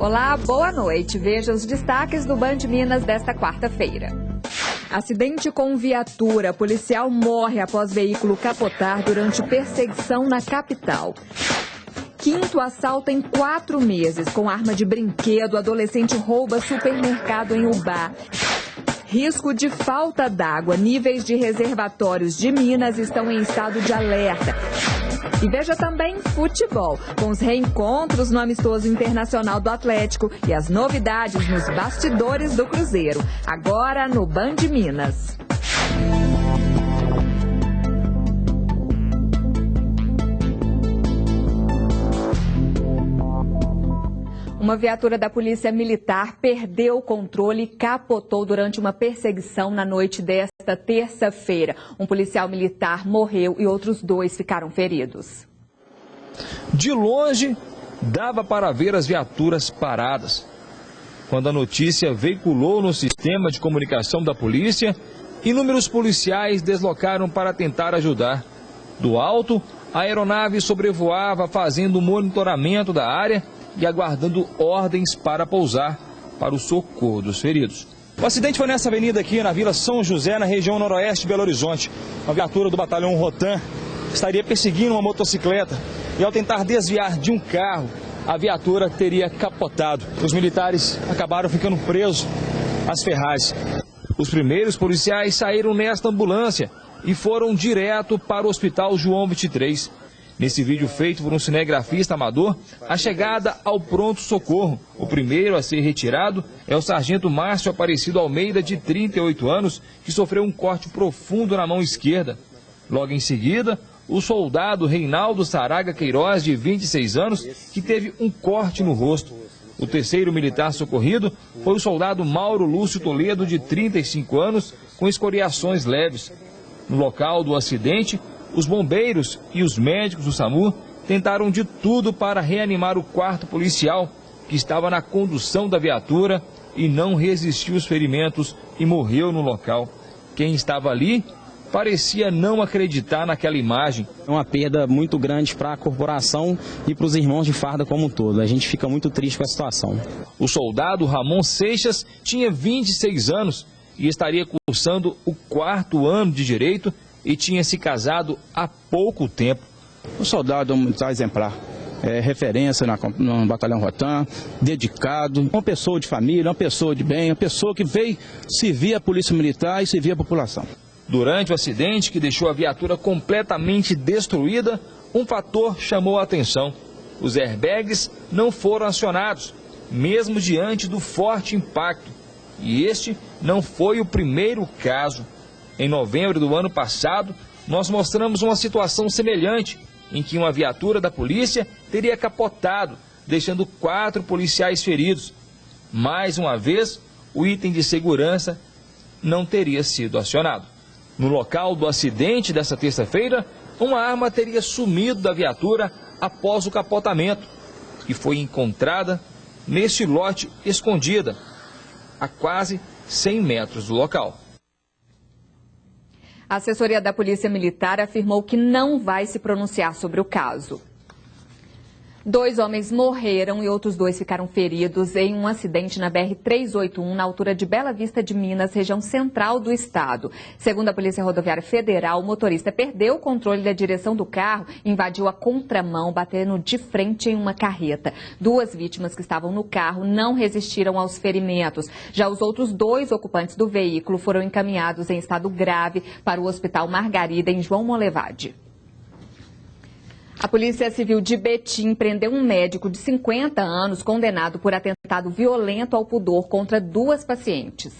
Olá, boa noite. Veja os destaques do Band Minas desta quarta-feira. Acidente com viatura. Policial morre após veículo capotar durante perseguição na capital. Quinto assalto em 4 meses. Com arma de brinquedo, adolescente rouba supermercado em Ubá. Risco de falta d'água. Níveis de reservatórios de Minas estão em estado de alerta. E veja também futebol, com os reencontros no Amistoso Internacional do Atlético e as novidades nos bastidores do Cruzeiro. Agora no Band Minas. Uma viatura da Polícia Militar perdeu o controle e capotou durante uma perseguição na noite desta terça-feira. Um policial militar morreu e outros 2 ficaram feridos. De longe, dava para ver as viaturas paradas. Quando a notícia veiculou no sistema de comunicação da polícia, inúmeros policiais deslocaram para tentar ajudar. Do alto, a aeronave sobrevoava fazendo monitoramento da área e aguardando ordens para pousar para o socorro dos feridos. O acidente foi nessa avenida aqui, na Vila São José, na região noroeste de Belo Horizonte. Uma viatura do batalhão Rotan estaria perseguindo uma motocicleta e, ao tentar desviar de um carro, a viatura teria capotado. Os militares acabaram ficando presos às ferragens. Os primeiros policiais saíram nesta ambulância e foram direto para o Hospital João 23. Nesse vídeo feito por um cinegrafista amador, a chegada ao pronto-socorro. O primeiro a ser retirado é o sargento Márcio Aparecido Almeida, de 38 anos, que sofreu um corte profundo na mão esquerda. Logo em seguida, o soldado Reinaldo Saraga Queiroz, de 26 anos, que teve um corte no rosto. O terceiro militar socorrido foi o soldado Mauro Lúcio Toledo, de 35 anos, com escoriações leves. No local do acidente, os bombeiros e os médicos do SAMU tentaram de tudo para reanimar o 4º policial, que estava na condução da viatura e não resistiu aos ferimentos e morreu no local. Quem estava ali parecia não acreditar naquela imagem. É uma perda muito grande para a corporação e para os irmãos de farda como um todo. A gente fica muito triste com a situação. O soldado Ramon Seixas tinha 26 anos e estaria cursando o 4º ano de Direito e tinha se casado há pouco tempo. O soldado é um militar exemplar, referência no batalhão Rotan, dedicado, uma pessoa de família, uma pessoa de bem, uma pessoa que veio servir a polícia militar e servir a população. Durante o acidente, que deixou a viatura completamente destruída, um fator chamou a atenção. Os airbags não foram acionados, mesmo diante do forte impacto. E este não foi o primeiro caso. Em novembro do ano passado, nós mostramos uma situação semelhante, em que uma viatura da polícia teria capotado, deixando 4 policiais feridos. Mais uma vez, o item de segurança não teria sido acionado. No local do acidente dessa terça-feira, uma arma teria sumido da viatura após o capotamento e foi encontrada neste lote escondida, a quase 100 metros do local. A assessoria da Polícia Militar afirmou que não vai se pronunciar sobre o caso. 2 homens morreram e outros 2 ficaram feridos em um acidente na BR-381, na altura de Bela Vista de Minas, região central do estado. Segundo a Polícia Rodoviária Federal, o motorista perdeu o controle da direção do carro, invadiu a contramão, batendo de frente em uma carreta. 2 vítimas que estavam no carro não resistiram aos ferimentos. Já os outros 2 ocupantes do veículo foram encaminhados em estado grave para o Hospital Margarida, em João Monlevade. A Polícia Civil de Betim prendeu um médico de 50 anos condenado por atentado violento ao pudor contra 2 pacientes.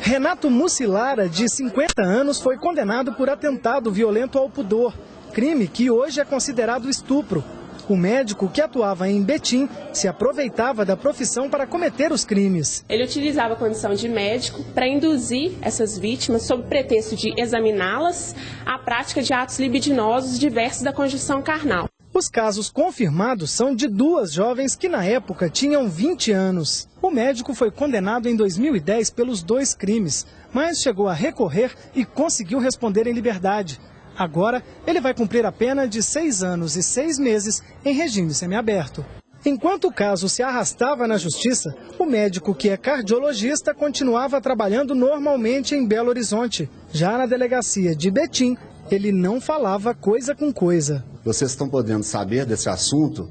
Renato Mucilara, de 50 anos, foi condenado por atentado violento ao pudor, crime que hoje é considerado estupro. O médico, que atuava em Betim, se aproveitava da profissão para cometer os crimes. Ele utilizava a condição de médico para induzir essas vítimas, sob pretexto de examiná-las, à prática de atos libidinosos diversos da conjunção carnal. Os casos confirmados são de 2 jovens que na época tinham 20 anos. O médico foi condenado em 2010 pelos 2 crimes, mas chegou a recorrer e conseguiu responder em liberdade. Agora, ele vai cumprir a pena de 6 anos e 6 meses em regime semiaberto. Enquanto o caso se arrastava na justiça, o médico, que é cardiologista, continuava trabalhando normalmente em Belo Horizonte. Já na delegacia de Betim, ele não falava coisa com coisa. Vocês estão podendo saber desse assunto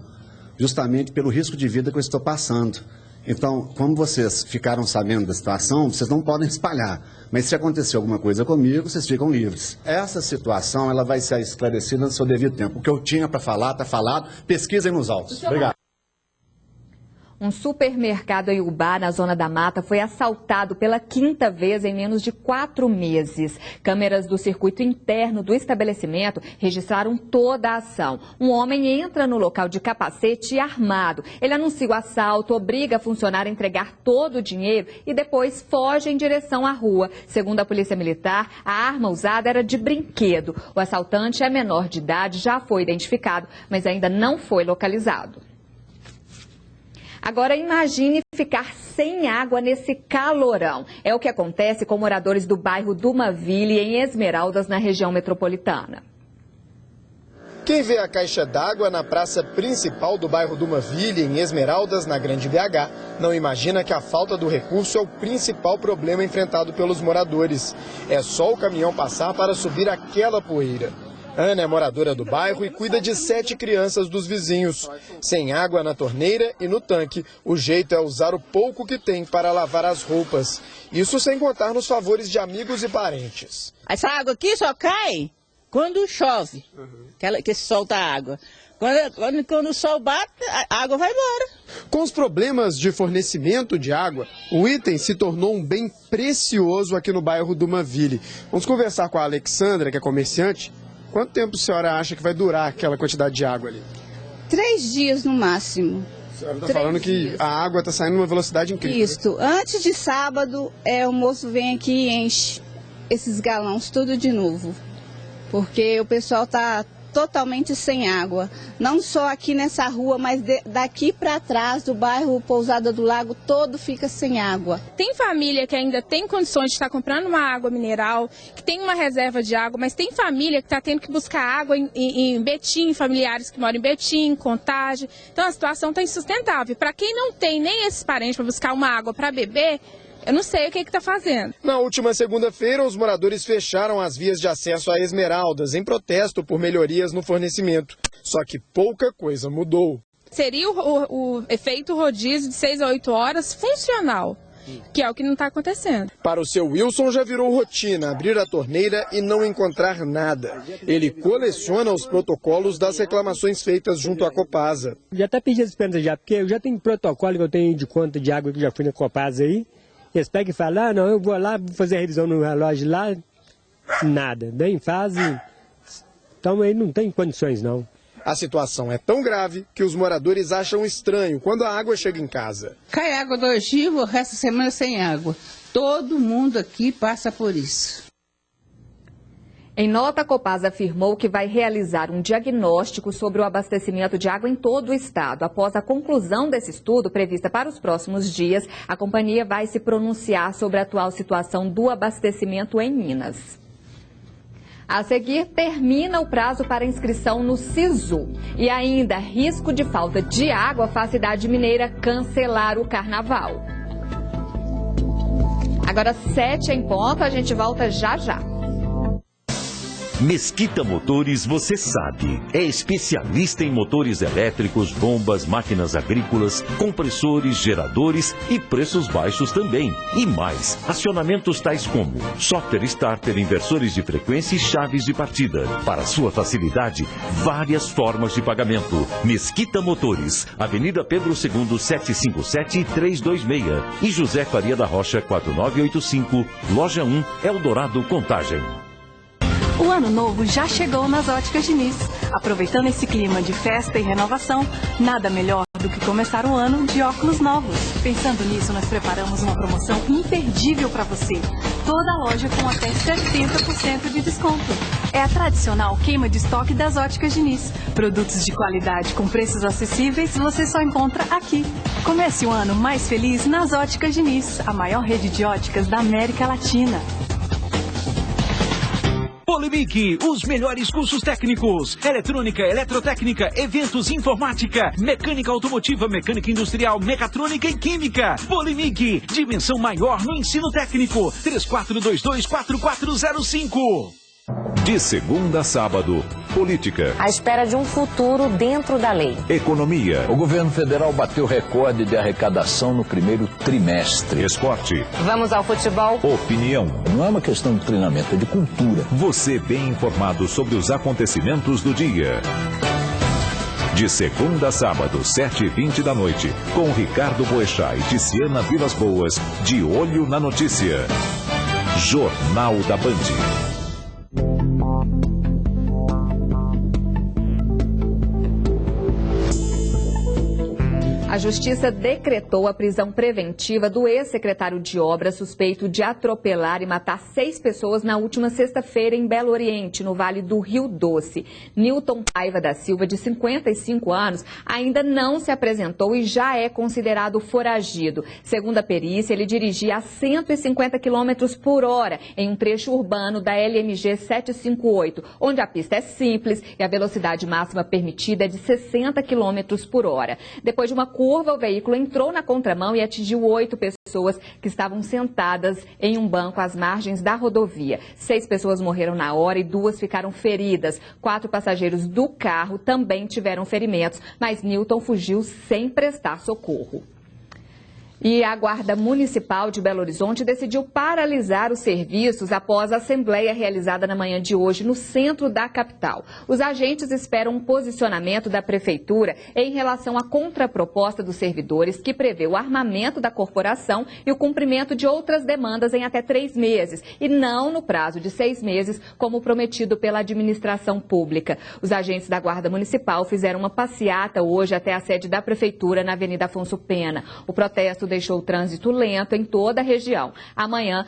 justamente pelo risco de vida que eu estou passando. Então, como vocês ficaram sabendo da situação, vocês não podem espalhar. Mas se acontecer alguma coisa comigo, vocês ficam livres. Essa situação ela vai ser esclarecida no seu devido tempo. O que eu tinha para falar está falado. Pesquisem nos autos. Obrigado. Um supermercado em Ubá, na Zona da Mata, foi assaltado pela 5ª vez em menos de 4 meses. Câmeras do circuito interno do estabelecimento registraram toda a ação. Um homem entra no local de capacete e armado. Ele anuncia o assalto, obriga a funcionária a entregar todo o dinheiro e depois foge em direção à rua. Segundo a Polícia Militar, a arma usada era de brinquedo. O assaltante é menor de idade, já foi identificado, mas ainda não foi localizado. Agora imagine ficar sem água nesse calorão. É o que acontece com moradores do bairro Dumaville, em Esmeraldas, na região metropolitana. Quem vê a caixa d'água na praça principal do bairro Dumaville, em Esmeraldas, na Grande BH, não imagina que a falta do recurso é o principal problema enfrentado pelos moradores. É só o caminhão passar para subir aquela poeira. Ana é moradora do bairro e cuida de 7 crianças dos vizinhos. Sem água na torneira e no tanque, o jeito é usar o pouco que tem para lavar as roupas. Isso sem contar nos favores de amigos e parentes. Essa água aqui só cai quando chove, que solta a água. Quando o sol bate, a água vai embora. Com os problemas de fornecimento de água, o item se tornou um bem precioso aqui no bairro Dumaville. Vamos conversar com a Alexandra, que é comerciante. Quanto tempo a senhora acha que vai durar aquela quantidade de água ali? 3 dias no máximo. A senhora está falando que a água está saindo numa velocidade incrível. Isso. Antes de sábado, o moço vem aqui e enche esses galões tudo de novo. Porque o pessoal está totalmente sem água. Não só aqui nessa rua, mas daqui para trás do bairro Pousada do Lago, todo fica sem água. Tem família que ainda tem condições de estar comprando uma água mineral, que tem uma reserva de água, mas tem família que está tendo que buscar água em Betim, familiares que moram em Betim, Contagem. Então a situação está insustentável. Para quem não tem nem esses parentes para buscar uma água para beber, eu não sei o que está fazendo. Na última segunda-feira, os moradores fecharam as vias de acesso a Esmeraldas, em protesto por melhorias no fornecimento. Só que pouca coisa mudou. Seria o efeito rodízio de 6 a 8 horas funcional, que é o que não está acontecendo. Para o seu Wilson já virou rotina abrir a torneira e não encontrar nada. Ele coleciona os protocolos das reclamações feitas junto à Copasa. Já até pedi as perguntas já, porque eu já tenho protocolo que eu tenho de conta de água que já fui na Copasa aí. Eles pegam e falam, não, eu vou lá fazer a revisão no relógio lá, nada, nem fazem, então aí não tem condições não. A situação é tão grave que os moradores acham estranho quando a água chega em casa. Cai água do arquivo, o resto da semana sem água. Todo mundo aqui passa por isso. Em nota, a Copasa afirmou que vai realizar um diagnóstico sobre o abastecimento de água em todo o estado. Após a conclusão desse estudo, prevista para os próximos dias, a companhia vai se pronunciar sobre a atual situação do abastecimento em Minas. A seguir, termina o prazo para inscrição no SISU. E ainda, risco de falta de água faz a cidade mineira cancelar o carnaval. Agora, 7 em ponto, a gente volta já já. Mesquita Motores, você sabe, é especialista em motores elétricos, bombas, máquinas agrícolas, compressores, geradores e preços baixos também. E mais, acionamentos tais como software starter, inversores de frequência e chaves de partida. Para sua facilidade, várias formas de pagamento. Mesquita Motores, Avenida Pedro II, 757 e 326 e José Faria da Rocha, 4985, Loja 1, Eldorado, Contagem. O ano novo já chegou nas Óticas Diniz. Aproveitando esse clima de festa e renovação, nada melhor do que começar o ano de óculos novos. Pensando nisso, nós preparamos uma promoção imperdível para você. Toda a loja com até 70% de desconto. É a tradicional queima de estoque das Óticas Diniz. Produtos de qualidade com preços acessíveis você só encontra aqui. Comece o ano mais feliz nas Óticas Diniz, a maior rede de óticas da América Latina. Polimic, os melhores cursos técnicos. Eletrônica, eletrotécnica, eventos, informática, mecânica automotiva, mecânica industrial, mecatrônica e química. Polimic, dimensão maior no ensino técnico. 3422-4405. De segunda a sábado, política. À espera de um futuro dentro da lei. Economia. O governo federal bateu recorde de arrecadação no primeiro trimestre. Esporte. Vamos ao futebol. Opinião. Não é uma questão de treinamento, é de cultura. Você bem informado sobre os acontecimentos do dia. De segunda a sábado, 7h20 da noite, com Ricardo Boechat e Tiziana Vilas Boas, de olho na notícia. Jornal da Band. A Justiça decretou a prisão preventiva do ex-secretário de Obras suspeito de atropelar e matar 6 pessoas na última sexta-feira em Belo Oriente, no Vale do Rio Doce. Nilton Paiva da Silva, de 55 anos, ainda não se apresentou e já é considerado foragido. Segundo a perícia, ele dirigia a 150 km por hora em um trecho urbano da LMG 758, onde a pista é simples e a velocidade máxima permitida é de 60 km por hora. Depois de uma curva, o veículo entrou na contramão e atingiu 8 pessoas que estavam sentadas em um banco às margens da rodovia. 6 pessoas morreram na hora e 2 ficaram feridas. 4 passageiros do carro também tiveram ferimentos, mas Nilton fugiu sem prestar socorro. E a Guarda Municipal de Belo Horizonte decidiu paralisar os serviços após a assembleia realizada na manhã de hoje no centro da capital. Os agentes esperam um posicionamento da Prefeitura em relação à contraproposta dos servidores, que prevê o armamento da corporação e o cumprimento de outras demandas em até 3 meses, e não no prazo de 6 meses, como prometido pela administração pública. Os agentes da Guarda Municipal fizeram uma passeata hoje até a sede da Prefeitura na Avenida Afonso Pena. O protesto deixou o trânsito lento em toda a região. Amanhã,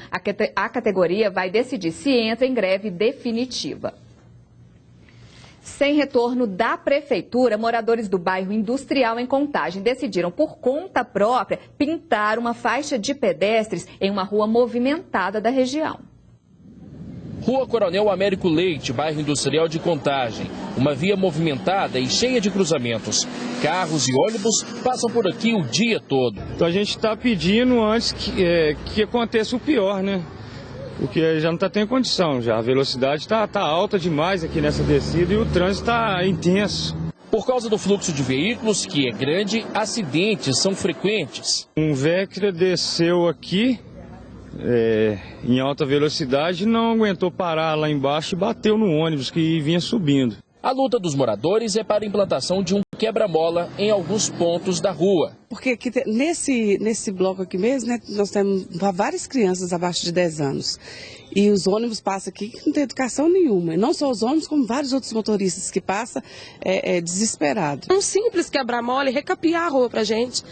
a categoria vai decidir se entra em greve definitiva. Sem retorno da Prefeitura, moradores do bairro Industrial em Contagem decidiram, por conta própria, pintar uma faixa de pedestres em uma rua movimentada da região. Rua Coronel Américo Leite, bairro Industrial de Contagem. Uma via movimentada e cheia de cruzamentos. Carros e ônibus passam por aqui o dia todo. Então a gente está pedindo antes que aconteça o pior, né? Porque já não está tendo condição, já. A velocidade está alta demais aqui nessa descida e o trânsito está intenso. Por causa do fluxo de veículos, que é grande, acidentes são frequentes. Um Vectra desceu aqui em alta velocidade, não aguentou parar lá embaixo e bateu no ônibus que vinha subindo. A luta dos moradores é para a implantação de um quebra-mola em alguns pontos da rua. Porque aqui, nesse bloco aqui mesmo, né, nós temos várias crianças abaixo de 10 anos. E os ônibus passam aqui que não tem educação nenhuma. E não só os ônibus, como vários outros motoristas que passam desesperados. Um simples quebra-mola e recapear a rua pra gente.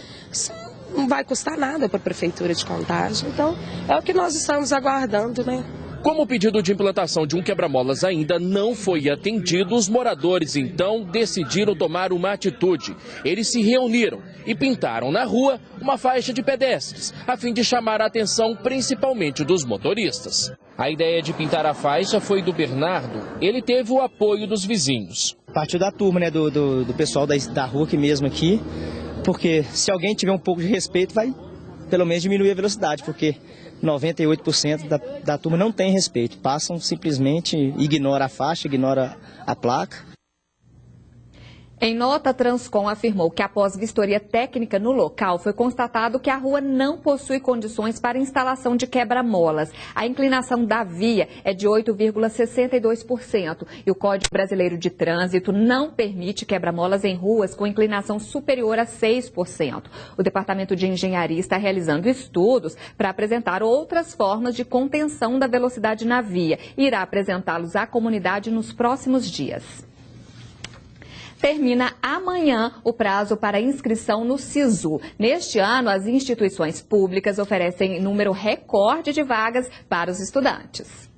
Não vai custar nada para a Prefeitura de Contagem. Então, é o que nós estamos aguardando, né? Como o pedido de implantação de um quebra-molas ainda não foi atendido, os moradores então decidiram tomar uma atitude. Eles se reuniram e pintaram na rua uma faixa de pedestres, a fim de chamar a atenção principalmente dos motoristas. A ideia de pintar a faixa foi do Bernardo. Ele teve o apoio dos vizinhos. Partiu da turma, né, do pessoal da rua aqui mesmo aqui. Porque se alguém tiver um pouco de respeito, vai pelo menos diminuir a velocidade, porque 98% da turma não tem respeito. Passam simplesmente, ignoram a faixa, ignoram a placa. Em nota, a Transcom afirmou que após vistoria técnica no local, foi constatado que a rua não possui condições para instalação de quebra-molas. A inclinação da via é de 8,62% e o Código Brasileiro de Trânsito não permite quebra-molas em ruas com inclinação superior a 6%. O Departamento de Engenharia está realizando estudos para apresentar outras formas de contenção da velocidade na via e irá apresentá-los à comunidade nos próximos dias. Termina amanhã o prazo para inscrição no SISU. Neste ano, as instituições públicas oferecem número recorde de vagas para os estudantes.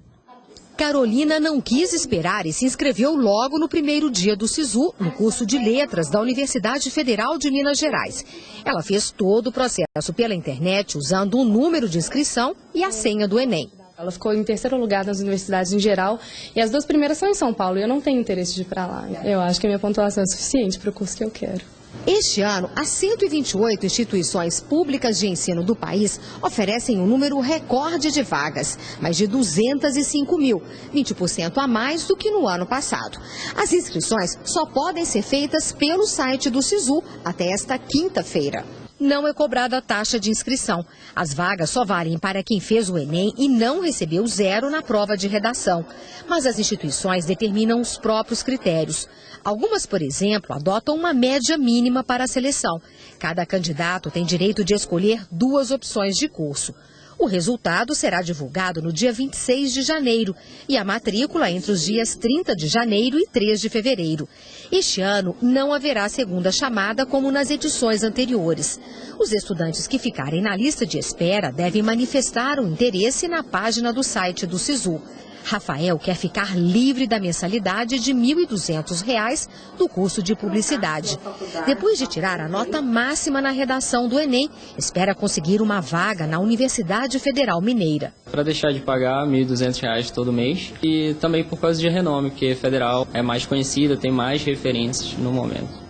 Carolina não quis esperar e se inscreveu logo no primeiro dia do SISU, no curso de Letras da Universidade Federal de Minas Gerais. Ela fez todo o processo pela internet usando o número de inscrição e a senha do Enem. Ela ficou em terceiro lugar nas universidades em geral e as 2 primeiras são em São Paulo e eu não tenho interesse de ir para lá. Eu acho que a minha pontuação é suficiente para o curso que eu quero. Este ano, as 128 instituições públicas de ensino do país oferecem um número recorde de vagas, mais de 205 mil, 20% a mais do que no ano passado. As inscrições só podem ser feitas pelo site do SISU até esta quinta-feira. Não é cobrada a taxa de inscrição. As vagas só valem para quem fez o Enem e não recebeu 0 na prova de redação. Mas as instituições determinam os próprios critérios. Algumas, por exemplo, adotam uma média mínima para a seleção. Cada candidato tem direito de escolher 2 opções de curso. O resultado será divulgado no dia 26 de janeiro e a matrícula entre os dias 30 de janeiro e 3 de fevereiro. Este ano não haverá segunda chamada como nas edições anteriores. Os estudantes que ficarem na lista de espera devem manifestar o interesse na página do site do SISU. Rafael quer ficar livre da mensalidade de R$ 1.200 do curso de publicidade. Depois de tirar a nota máxima na redação do Enem, espera conseguir uma vaga na Universidade Federal Mineira. Para deixar de pagar R$ 1.200 todo mês e também por causa de renome, porque a Federal é mais conhecida, tem mais referências no momento.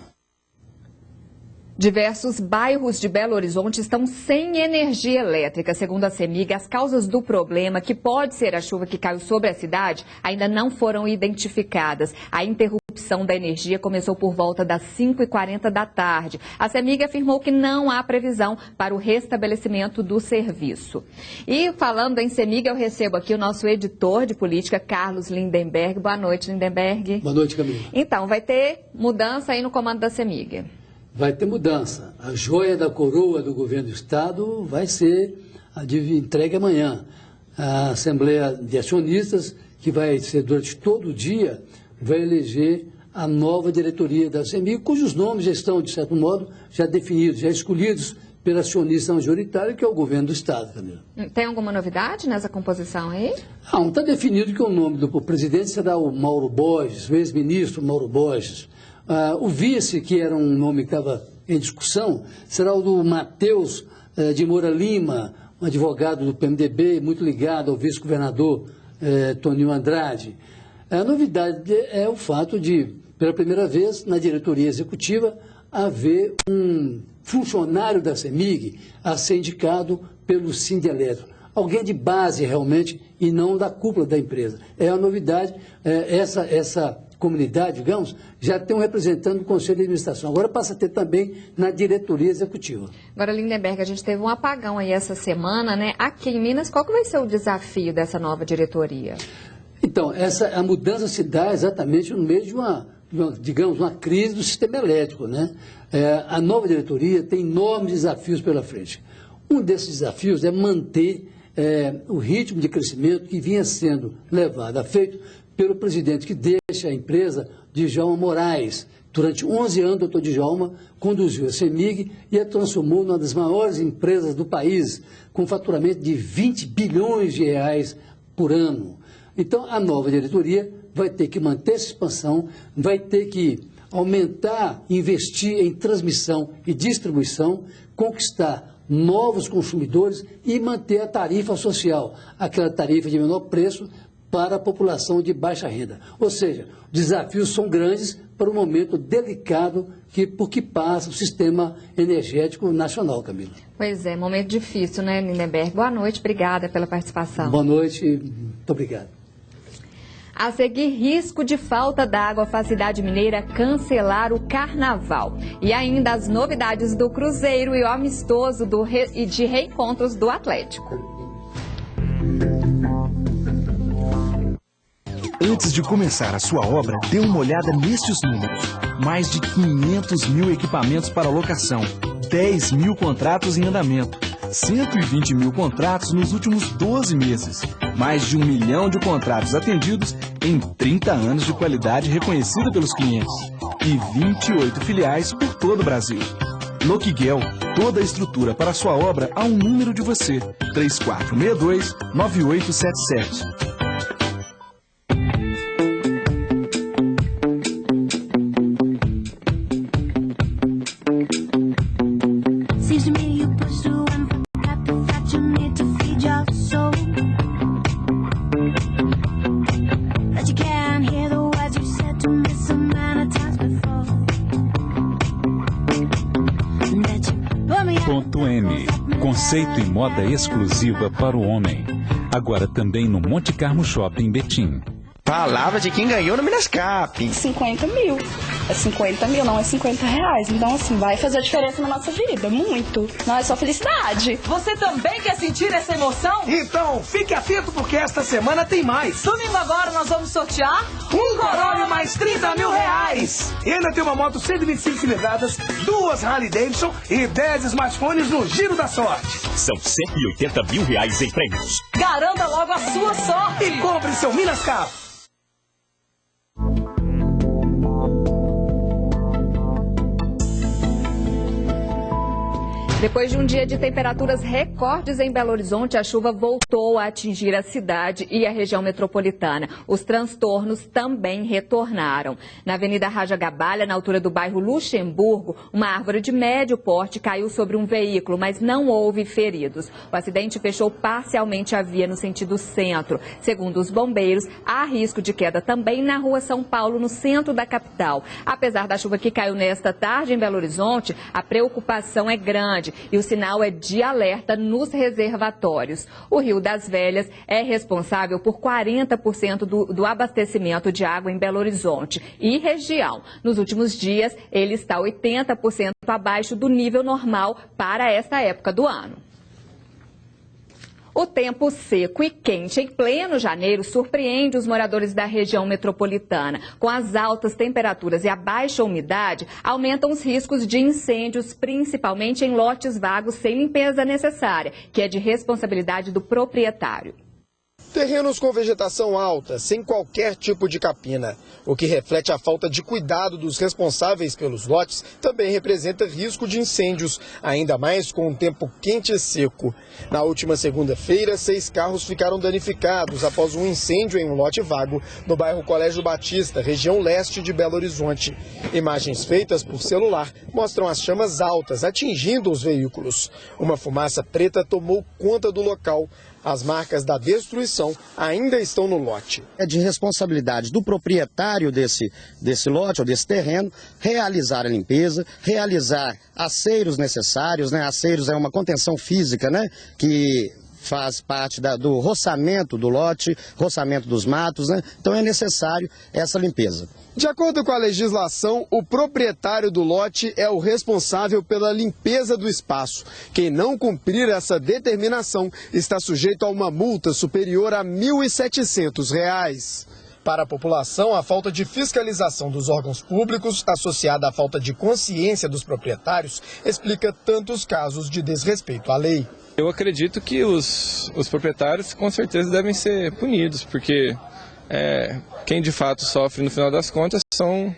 Diversos bairros de Belo Horizonte estão sem energia elétrica. Segundo a CEMIG, as causas do problema, que pode ser a chuva que caiu sobre a cidade, ainda não foram identificadas. A interrupção da energia começou por volta das 5h40 da tarde. A CEMIG afirmou que não há previsão para o restabelecimento do serviço. E falando em CEMIG, eu recebo aqui o nosso editor de política, Carlos Lindenberg. Boa noite, Lindenberg. Boa noite, Camila. Então, vai ter mudança aí no comando da CEMIG? Vai ter mudança. A joia da coroa do governo do Estado vai ser entregue amanhã. A Assembleia de Acionistas, que vai ser durante todo o dia, vai eleger a nova diretoria da CEMIG, cujos nomes já estão, de certo modo, já definidos, já escolhidos pelo acionista majoritário, que é o governo do Estado, Camila. Tem alguma novidade nessa composição aí? Não, está definido que o nome do presidente será o Mauro Borges, o ex-ministro Mauro Borges. O vice, que era um nome que estava em discussão, será o do Matheus de Moura Lima, um advogado do PMDB, muito ligado ao vice-governador Toninho Andrade. A novidade é o fato de, pela primeira vez, na diretoria executiva, haver um funcionário da CEMIG a ser indicado pelo Sindeletro. Alguém de base, realmente, e não da cúpula da empresa. É a novidade, essa comunidade, digamos, já tem um representante do Conselho de Administração. Agora passa a ter também na diretoria executiva. Agora, Lindenberg, a gente teve um apagão aí essa semana, né? Aqui em Minas, qual que vai ser o desafio dessa nova diretoria? Então, a mudança se dá exatamente no meio de uma crise do sistema elétrico, né? A nova diretoria tem enormes desafios pela frente. Um desses desafios é manter o ritmo de crescimento que vinha sendo levado a feito pelo presidente que deixa a empresa, Djalma Moraes. Durante 11 anos, o doutor Djalma conduziu a CEMIG e a transformou numa das maiores empresas do país, com faturamento de 20 bilhões de reais por ano. Então, a nova diretoria vai ter que manter essa expansão, vai ter que aumentar, investir em transmissão e distribuição, conquistar novos consumidores e manter a tarifa social, aquela tarifa de menor preço, para a população de baixa renda. Ou seja, desafios são grandes para um momento delicado por que passa o sistema energético nacional, Camila. Pois é, momento difícil, né, Lindenberg? Boa noite, obrigada pela participação. Boa noite, muito obrigado. A seguir, risco de falta d'água faz cidade mineira cancelar o carnaval. E ainda as novidades do Cruzeiro e o amistoso e de reencontros do Atlético. Antes de começar a sua obra, dê uma olhada nestes números. Mais de 500 mil equipamentos para locação, 10 mil contratos em andamento, 120 mil contratos nos últimos 12 meses, mais de 1 milhão de contratos atendidos em 30 anos de qualidade reconhecida pelos clientes e 28 filiais por todo o Brasil. Loquiguel, toda a estrutura para sua obra a um número de você, 3462-9877. Carmo.m. Conceito e moda exclusiva para o homem. Agora também no Monte Carmo Shopping Betim. Palavra de quem ganhou no Minascap. 50 mil. É 50 mil, não é 50 reais. Então, assim, vai fazer a diferença na nossa vida. Muito. Não é só felicidade. Você também quer sentir essa emoção? Então, fique atento porque esta semana tem mais. Domingo agora nós vamos sortear um Corolla mais 30 mil reais. E ainda tem uma moto 125 cilindradas, 2 Harley Davidson e 10 smartphones no Giro da Sorte. São 180 mil reais em prêmios. Garanta logo a sua sorte. E compre seu Minascap. Depois de um dia de temperaturas recordes em Belo Horizonte, a chuva voltou a atingir a cidade e a região metropolitana. Os transtornos também retornaram. Na Avenida Raja Gabalha, na altura do bairro Luxemburgo, uma árvore de médio porte caiu sobre um veículo, mas não houve feridos. O acidente fechou parcialmente a via no sentido centro. Segundo os bombeiros, há risco de queda também na Rua São Paulo, no centro da capital. Apesar da chuva que caiu nesta tarde em Belo Horizonte, a preocupação é grande. E o sinal é de alerta nos reservatórios. O Rio das Velhas é responsável por 40% do abastecimento de água em Belo Horizonte e região. Nos últimos dias, ele está 80% abaixo do nível normal para esta época do ano. O tempo seco e quente em pleno janeiro surpreende os moradores da região metropolitana. Com as altas temperaturas e a baixa umidade, aumentam os riscos de incêndios, principalmente em lotes vagos sem limpeza necessária, que é de responsabilidade do proprietário. Terrenos com vegetação alta, sem qualquer tipo de capina, o que reflete a falta de cuidado dos responsáveis pelos lotes, também representa risco de incêndios, ainda mais com um tempo quente e seco. Na última segunda-feira, 6 carros ficaram danificados após um incêndio em um lote vago no bairro Colégio Batista, região leste de Belo Horizonte. Imagens feitas por celular mostram as chamas altas atingindo os veículos. Uma fumaça preta tomou conta do local. As marcas da destruição ainda estão no lote. É de responsabilidade do proprietário desse lote ou desse terreno realizar a limpeza, realizar aceiros necessários, né? Aceiros é uma contenção física, né? Que faz parte do roçamento do lote, roçamento dos matos, né? Então é necessário essa limpeza. De acordo com a legislação, o proprietário do lote é o responsável pela limpeza do espaço. Quem não cumprir essa determinação está sujeito a uma multa superior a R$ 1.700. Para a população, a falta de fiscalização dos órgãos públicos, associada à falta de consciência dos proprietários, explica tantos casos de desrespeito à lei. Eu acredito que os proprietários com certeza devem ser punidos, porque quem de fato sofre no final das contas são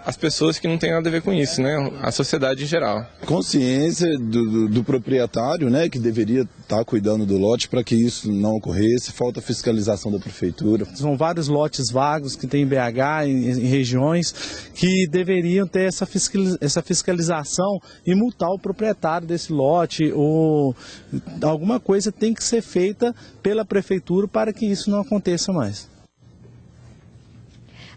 as pessoas que não têm nada a ver com isso, né? A sociedade em geral. Consciência do proprietário, né, que deveria estar cuidando do lote para que isso não ocorresse, falta fiscalização da prefeitura. São vários lotes vagos que tem em BH, em regiões, que deveriam ter essa fiscalização e multar o proprietário desse lote, ou alguma coisa tem que ser feita pela prefeitura para que isso não aconteça mais.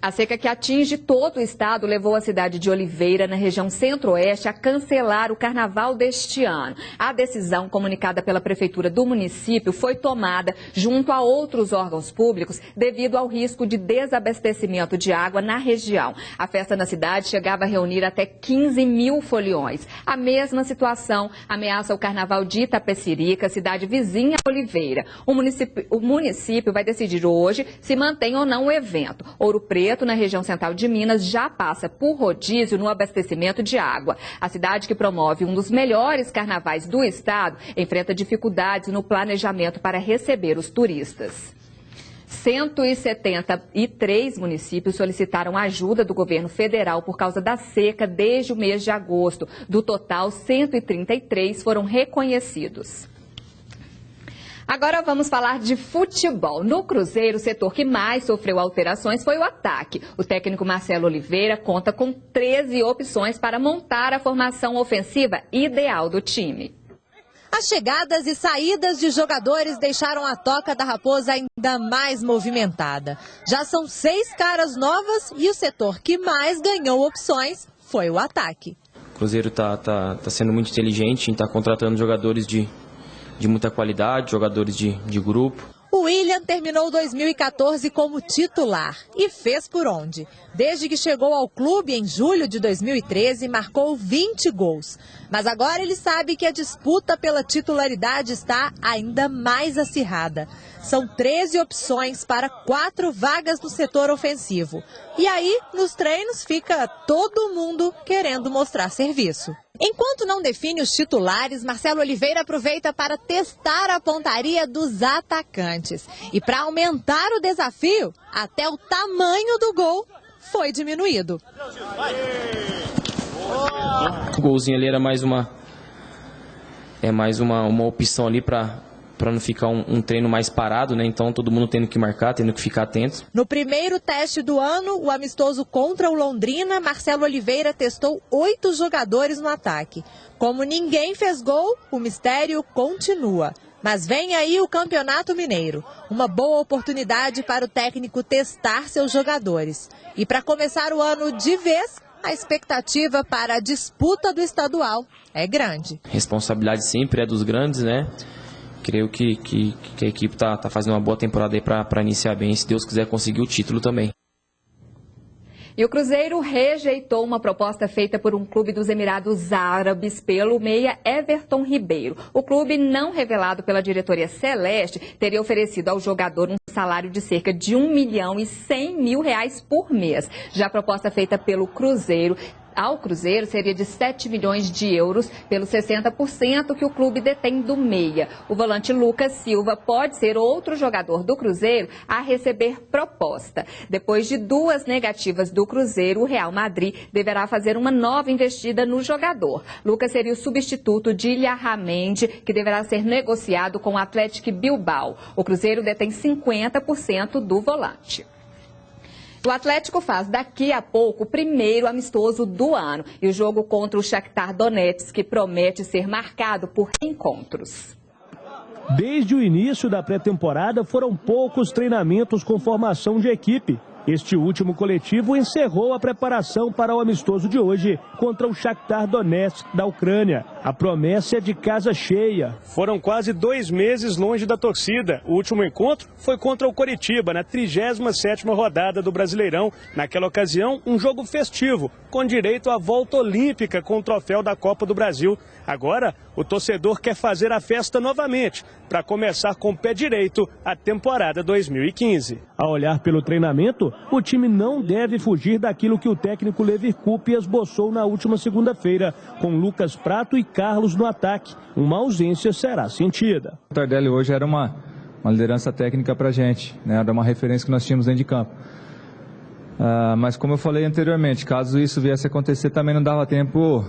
A seca que atinge todo o estado levou a cidade de Oliveira, na região centro-oeste, a cancelar o carnaval deste ano. A decisão, comunicada pela prefeitura do município, foi tomada junto a outros órgãos públicos devido ao risco de desabastecimento de água na região. A festa na cidade chegava a reunir até 15 mil foliões. A mesma situação ameaça o carnaval de Itapecerica, cidade vizinha a Oliveira. O município vai decidir hoje se mantém ou não o evento. Ouro Preto, na região central de Minas, já passa por rodízio no abastecimento de água. A cidade, que promove um dos melhores carnavais do estado, enfrenta dificuldades no planejamento para receber os turistas. 173 municípios solicitaram ajuda do governo federal por causa da seca desde o mês de agosto. Do total, 133 foram reconhecidos. Agora vamos falar de futebol. No Cruzeiro, o setor que mais sofreu alterações foi o ataque. O técnico Marcelo Oliveira conta com 13 opções para montar a formação ofensiva ideal do time. As chegadas e saídas de jogadores deixaram a Toca da Raposa ainda mais movimentada. Já são 6 caras novas e o setor que mais ganhou opções foi o ataque. Cruzeiro tá sendo muito inteligente em estar contratando jogadores de muita qualidade, jogadores de grupo. O William terminou 2014 como titular e fez por onde. Desde que chegou ao clube em julho de 2013, marcou 20 gols. Mas agora ele sabe que a disputa pela titularidade está ainda mais acirrada. São 13 opções para 4 vagas no setor ofensivo. E aí, nos treinos, fica todo mundo querendo mostrar serviço. Enquanto não define os titulares, Marcelo Oliveira aproveita para testar a pontaria dos atacantes. E para aumentar o desafio, até o tamanho do gol foi diminuído. O golzinho ali era mais uma opção ali para não ficar um treino mais parado, né? Então todo mundo tendo que marcar, tendo que ficar atento. No primeiro teste do ano, o amistoso contra o Londrina, Marcelo Oliveira testou 8 jogadores no ataque. Como ninguém fez gol, o mistério continua. Mas vem aí o Campeonato Mineiro, uma boa oportunidade para o técnico testar seus jogadores. E para começar o ano de vez, a expectativa para a disputa do estadual é grande. A responsabilidade sempre é dos grandes, né? Creio que a equipe está fazendo uma boa temporada aí para iniciar bem, se Deus quiser conseguir o título também. E o Cruzeiro rejeitou uma proposta feita por um clube dos Emirados Árabes pelo meia Everton Ribeiro. O clube, não revelado pela diretoria celeste, teria oferecido ao jogador um salário de cerca de R$1.100.000 por mês. Já a proposta feita pelo Cruzeiro, ao Cruzeiro, seria de 7 milhões de euros pelos 60% que o clube detém do meia. O volante Lucas Silva pode ser outro jogador do Cruzeiro a receber proposta. Depois de 2 negativas do Cruzeiro, o Real Madrid deverá fazer uma nova investida no jogador. Lucas seria o substituto de Ilharramendi, que deverá ser negociado com o Athletic Bilbao. O Cruzeiro detém 50% do volante. O Atlético faz daqui a pouco o primeiro amistoso do ano e o jogo contra o Shakhtar Donetsk promete ser marcado por encontros. Desde o início da pré-temporada foram poucos treinamentos com formação de equipe. Este último coletivo encerrou a preparação para o amistoso de hoje contra o Shakhtar Donetsk da Ucrânia. A promessa é de casa cheia. Foram quase 2 meses longe da torcida. O último encontro foi contra o Coritiba, na 37ª rodada do Brasileirão. Naquela ocasião, um jogo festivo, com direito à volta olímpica com o troféu da Copa do Brasil. Agora, o torcedor quer fazer a festa novamente, para começar com o pé direito a temporada 2015. A olhar pelo treinamento, o time não deve fugir daquilo que o técnico Levi Coupe esboçou na última segunda-feira, com Lucas Prato e Carlos no ataque. Uma ausência será sentida. O Tardelli hoje era uma liderança técnica para a gente, né? Era uma referência que nós tínhamos dentro de campo. Mas como eu falei anteriormente, caso isso viesse a acontecer, também não dava tempo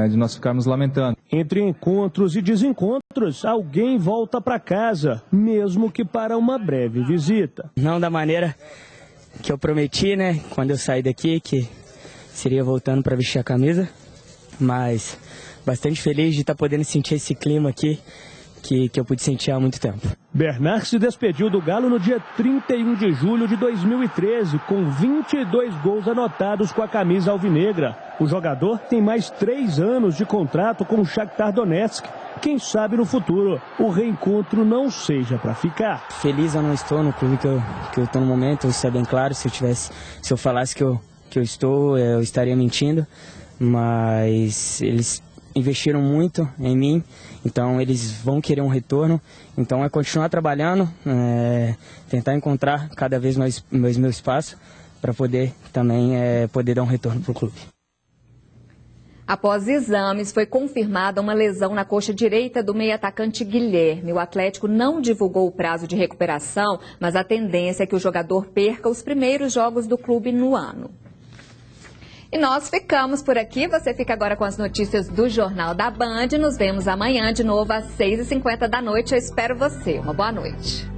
de nós ficarmos lamentando. Entre encontros e desencontros, alguém volta para casa, mesmo que para uma breve visita. Não da maneira que eu prometi, né, quando eu saí daqui, que seria voltando para vestir a camisa, mas bastante feliz de estar podendo sentir esse clima aqui, que eu pude sentir há muito tempo. Bernard se despediu do Galo no dia 31 de julho de 2013, com 22 gols anotados com a camisa alvinegra. O jogador tem mais 3 anos de contrato com o Shakhtar Donetsk. Quem sabe no futuro o reencontro não seja para ficar. Feliz eu não estou no clube que eu estou no momento, isso é bem claro. Se eu falasse que eu estou, eu estaria mentindo. Mas eles investiram muito em mim, então eles vão querer um retorno. Então é continuar trabalhando, tentar encontrar cada vez mais meu espaço para poder também poder dar um retorno para o clube. Após exames, foi confirmada uma lesão na coxa direita do meio-atacante Guilherme. O Atlético não divulgou o prazo de recuperação, mas a tendência é que o jogador perca os primeiros jogos do clube no ano. E nós ficamos por aqui. Você fica agora com as notícias do Jornal da Band. Nos vemos amanhã de novo às 6h50 da noite. Eu espero você. Uma boa noite.